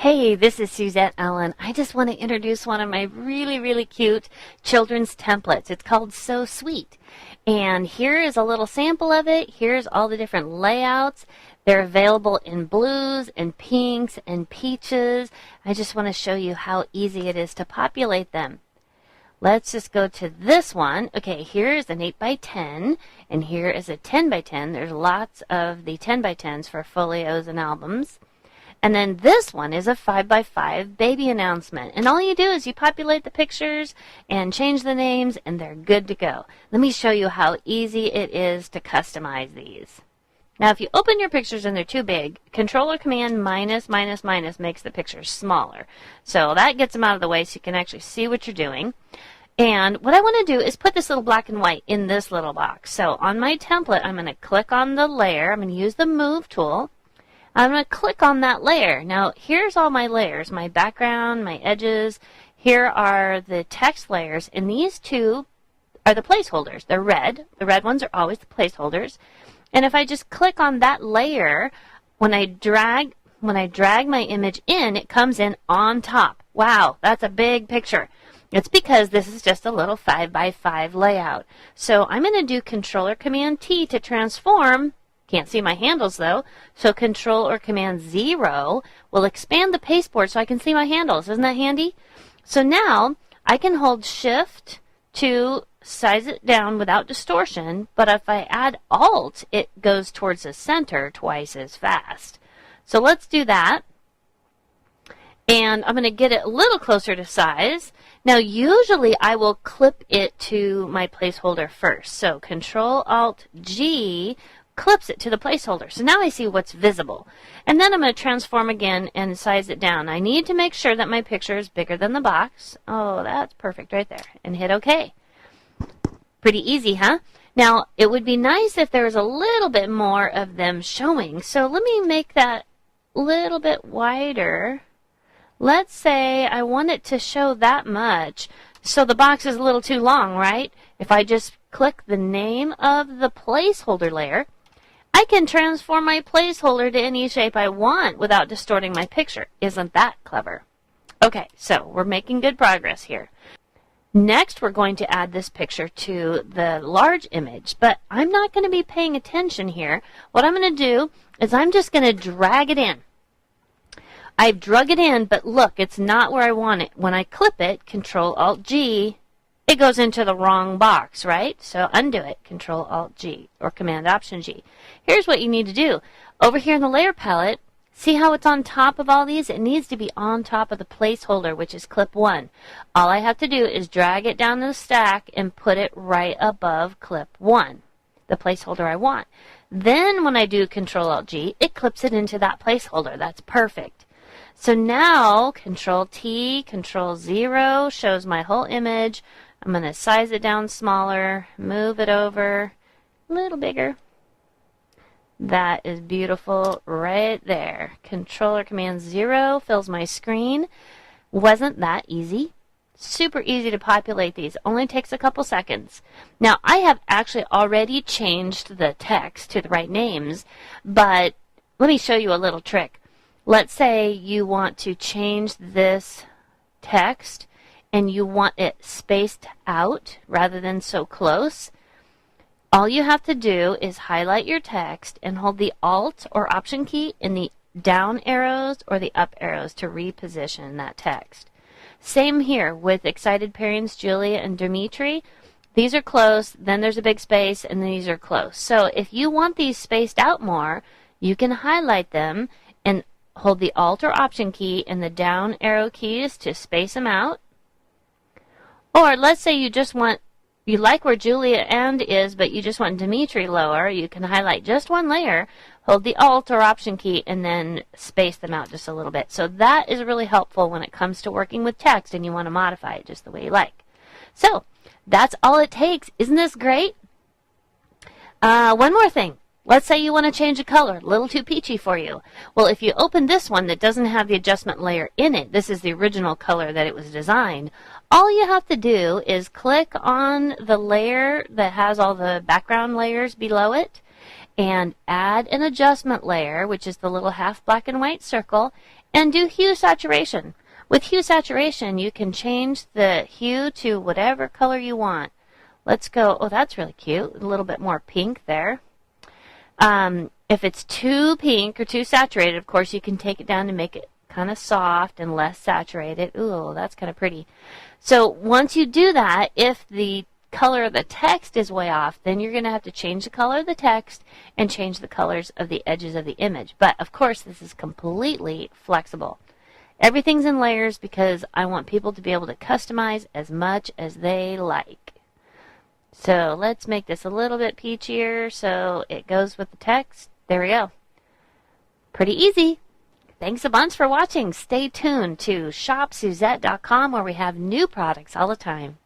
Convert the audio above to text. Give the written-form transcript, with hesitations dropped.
Hey, this is Suzette Ellen. I just want to introduce one of my really cute children's templates. It's called So Sweet. And here is a little sample of it. Here's all the different layouts. They're available in blues and pinks and peaches. I just want to show you how easy it is to populate them. Let's just go to this one. Okay, here is an 8 by 10, and here is a 10 by 10. There's lots of the 10 by 10s for folios and albums. And then this one is a 5 by 5 baby announcement. And all you do is you populate the pictures and change the names, and they're good to go. Let me show you how easy it is to customize these. Now, if you open your pictures and they're too big, Control or Command minus makes the pictures smaller. So that gets them out of the way so you can actually see what you're doing. And what I want to do is put this little black and white in this little box. So on my template, I'm going to click on the layer. I'm going to use the Move tool. I'm going to click on that layer. Now, here's all my layers, my background, my edges. Here are the text layers, and these two are the placeholders. They're red. The red ones are always the placeholders. And if I just click on that layer, when I drag my image in, it comes in on top. Wow, that's a big picture. It's because this is just a little 5 by 5 layout. So I'm going to do Control or Command T to transform. Can't see my handles though, so Control or Command 0 will expand the pasteboard so I can see my handles. Isn't that handy? So now I can hold Shift to size it down without distortion, but if I add Alt, it goes towards the center twice as fast. So let's do that. And I'm going to get it a little closer to size. Now, usually I will clip it to my placeholder first. So Control Alt G clips it to the placeholder. So now I see what's visible. And then I'm going to transform again and size it down. I need to make sure that my picture is bigger than the box. Oh, that's perfect right there. And hit OK. Pretty easy, huh? Now, it would be nice if there was a little bit more of them showing. So let me make that a little bit wider. Let's say I want it to show that much. So the box is a little too long, right? If I just click the name of the placeholder layer, I can transform my placeholder to any shape I want without distorting my picture. Isn't that clever? Okay, so we're making good progress here. Next, we're going to add this picture to the large image, but I'm not going to be paying attention here. What I'm going to do is I'm just going to drag it in. I've drug it in, but look, it's not where I want it. When I clip it, Control Alt G, it goes into the wrong box, right? So undo it, Control Alt G, or Command Option G. Here's what you need to do. Over here in the layer palette, see how it's on top of all these? It needs to be on top of the placeholder, which is clip 1. All I have to do is drag it down the stack and put it right above clip 1, the placeholder I want. Then when I do Control Alt G, it clips it into that placeholder. That's perfect. So now Control T, Control 0 shows my whole image. I'm going to size it down smaller, move it over a little bigger. That is beautiful right there. Control or Command 0 fills my screen. Wasn't that easy? Super easy to populate these. Only takes a couple seconds. Now, I have actually already changed the text to the right names, but let me show you a little trick. Let's say you want to change this text and you want it spaced out rather than so close. All you have to do is highlight your text and hold the Alt or Option key in the down arrows or the up arrows to reposition that text. Same here with excited parents, Julia and Dimitri. These are close, then there's a big space, and these are close. So if you want these spaced out more, you can highlight them and hold the Alt or Option key and the down arrow keys to space them out. Or let's say you like where Julia and is, but you just want Dimitri lower. You can highlight just one layer, hold the Alt or Option key, and then space them out just a little bit. So that is really helpful when it comes to working with text and you want to modify it just the way you like. So that's all it takes. Isn't this great? One more thing. Let's say you want to change a color, a little too peachy for you. Well, if you open this one that doesn't have the adjustment layer in it, this is the original color that it was designed, all you have to do is click on the layer that has all the background layers below it, and add an adjustment layer, which is the little half black and white circle, and do hue saturation. With hue saturation, you can change the hue to whatever color you want. Let's go, oh, that's really cute, a little bit more pink there. If it's too pink or too saturated, of course, you can take it down to make it kind of soft and less saturated. Ooh, that's kind of pretty. So once you do that, if the color of the text is way off, then you're going to have to change the color of the text and change the colors of the edges of the image. But, of course, this is completely flexible. Everything's in layers because I want people to be able to customize as much as they like. So let's make this a little bit peachier so it goes with the text. There we go. Pretty easy. Thanks a bunch for watching. Stay tuned to shopsuzette.com where we have new products all the time.